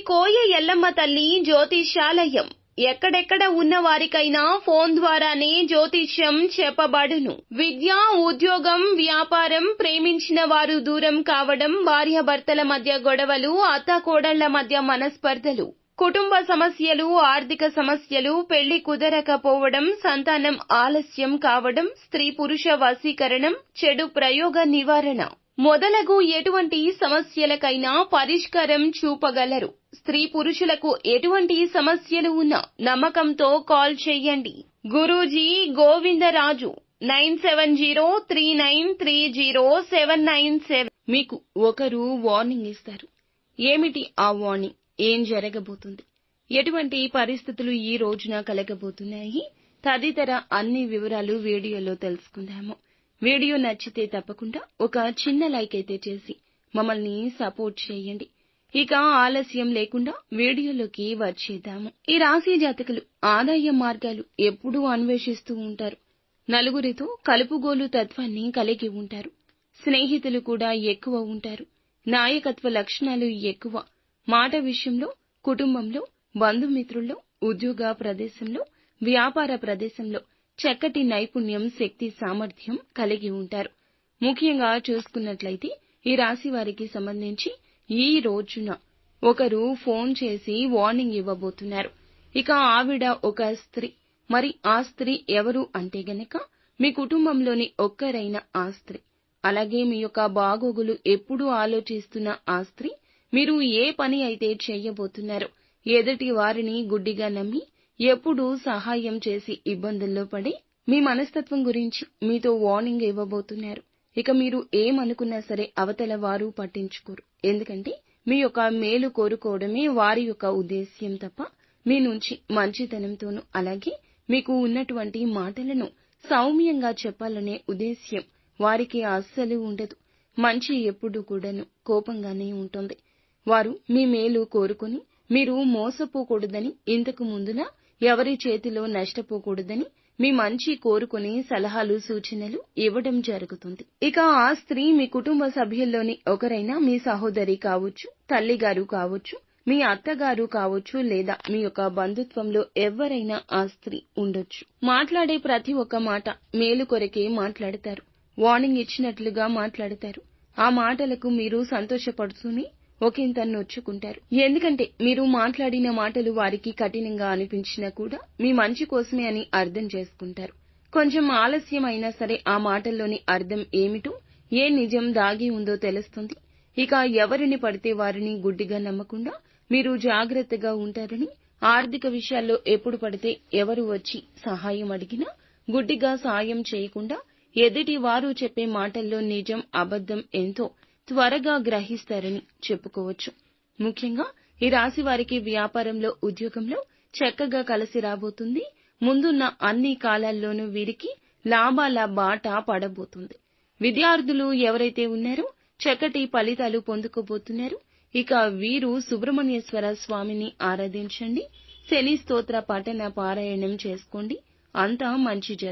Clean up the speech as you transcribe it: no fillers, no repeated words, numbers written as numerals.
కోయ ఎల్లమ్మ తల్లి జ్యోతిష్యాలయం ఎక్కడెక్కడ ఉన్న వారికైనా ఫోన్ ద్వారానే జ్యోతిష్యం చెప్పబడును. విద్య, ఉద్యోగం, వ్యాపారం, ప్రేమించిన వారు దూరం కావడం, భార్యాభర్తల మధ్య గొడవలు, అత్తాకోడళ్ల మధ్య మనస్పర్ధలు, కుటుంబ సమస్యలు, ఆర్థిక సమస్యలు, పెళ్లి కుదరకపోవడం, సంతానం ఆలస్యం కావడం, స్త్రీ పురుష వశీకరణం, చెడు ప్రయోగ నివారణ మొదలగు ఎటువంటి సమస్యలకైనా పరిష్కారం చూపగలరు. స్త్రీ పురుషులకు ఎటువంటి సమస్యలు ఉన్నా నమ్మకంతో కాల్ చేయండి. గురూజీ గోవిందరాజు 9703930797. మీకు ఒకరు వార్నింగ్ ఇస్తారు. ఏమిటి ఆ వార్నింగ్? ఏం జరగబోతుంది? ఎటువంటి పరిస్థితులు ఈ రోజున కలగబోతున్నాయి? తదితర అన్ని వివరాలు వీడియోలో తెలుసుకుందాము. వీడియో నచ్చితే తప్పకుండా ఒక చిన్న లైక్ అయితే చేసి మమ్మల్ని సపోర్ట్ చేయండి. ఇక ఆలస్యం లేకుండా వీడియోలోకి వచ్చేద్దాము. ఈ రాశి జాతకులు ఆదాయ మార్గాలు ఎప్పుడూ అన్వేషిస్తూ ఉంటారు. నలుగురితో కలుపుగోలు తత్వాన్ని కలిగి ఉంటారు. స్నేహితులు కూడా ఎక్కువ ఉంటారు. నాయకత్వ లక్షణాలు ఎక్కువ. మాట విషయంలో, కుటుంబంలో, బంధుమిత్రుల్లో, ఉద్యోగ ప్రదేశంలో, వ్యాపార ప్రదేశంలో చక్కటి నైపుణ్యం, శక్తి, సామర్థ్యం కలిగి ఉంటారు. ముఖ్యంగా చూసుకున్నట్లయితే ఈ రాశి వారికి సంబంధించి ఈ రోజున ఒకరు ఫోన్ చేసి వార్నింగ్ ఇవ్వబోతున్నారు. ఇక ఆవిడ ఒక స్త్రీ. మరి ఆ స్త్రీ ఎవరు అంటే గనక మీ కుటుంబంలోని ఒక్కరైన ఆ స్త్రీ. అలాగే మీ యొక్క బాగోగులు ఎప్పుడూ ఆలోచిస్తున్న ఆ స్త్రీ మీరు ఏ పని అయితే చేయబోతున్నారో ఎదుటి వారిని గుడ్డిగా నమ్మి ఎప్పుడూ సహాయం చేసి ఇబ్బందుల్లో పడి మీ మనస్తత్వం గురించి మీతో వార్నింగ్ ఇవ్వబోతున్నారు. ఇక మీరు ఏమనుకున్నా సరే అవతల వారు పట్టించుకోరు. ఎందుకంటే మీ యొక్క మేలు కోరుకోవడమే వారి యొక్క ఉద్దేశ్యం తప్ప మీ నుంచి మంచితనంతోనూ అలాగే మీకు ఉన్నటువంటి మాటలను సౌమ్యంగా చెప్పాలనే ఉద్దేశ్యం వారికి అస్సలు ఉండదు. మంచి ఎప్పుడు కూడాను కోపంగానే ఉంటుంది. వారు మీ మేలు కోరుకుని మీరు మోసపోకూడదని, ఇంతకు ముందులా ఎవరి చేతిలో నష్టపోకూడదని మీ మంచి కోరుకుని సలహాలు, సూచనలు ఇవ్వడం జరుగుతుంది. ఇక ఆ స్త్రీ మీ కుటుంబ సభ్యుల్లోని ఒకరైనా మీ సహోదరి కావచ్చు, తల్లిగారు కావచ్చు, మీ అత్తగారు కావచ్చు, లేదా మీ యొక్క బంధుత్వంలో ఎవరైనా ఆ స్త్రీ ఉండొచ్చు. మాట్లాడే ప్రతి ఒక్క మాట మేలు కొరకే మాట్లాడతారు. వార్నింగ్ ఇచ్చినట్లుగా మాట్లాడతారు. ఆ మాటలకు మీరు సంతోషపడుతూనే ఒకంత నొచ్చుకుంటారు. ఎందుకంటే మీరు మాట్లాడిన మాటలు వారికి కఠినంగా అనిపించినా కూడా మీ మంచి కోసమే అని అర్థం చేసుకుంటారు. కొంచెం ఆలస్యం అయినా సరే ఆ మాటల్లోని అర్థం ఏమిటో, ఏ నిజం దాగి ఉందో తెలుస్తుంది. ఇక ఎవరిని పడితే వారిని గుడ్డిగా నమ్మకుండా మీరు జాగ్రత్తగా ఉంటారని, ఆర్థిక విషయాల్లో ఎప్పుడు పడితే ఎవరు వచ్చి సహాయం అడిగినా గుడ్డిగా సాయం చేయకుండా ఎదుటి వారు చెప్పే మాటల్లో నిజం, అబద్ధం ఎంతో త్వరగా గ్రహిస్తారని చెప్పుకోవచ్చు. ముఖ్యంగా ఈ రాశి వారికి వ్యాపారంలో, ఉద్యోగంలో చక్కగా కలిసి రాబోతుంది. ముందున్న అన్ని కాలాల్లోనూ వీరికి లాభాల బాట పడబోతుంది. విద్యార్థులు ఎవరైతే ఉన్నారో చక్కటి ఫలితాలు పొందుకోబోతున్నారు. ఇక వీరు సుబ్రహ్మణ్యేశ్వర స్వామిని ఆరాధించండి. శని స్తోత్ర పఠన పారాయణం చేసుకోండి. అంతా మంచి జరుగుతుంది.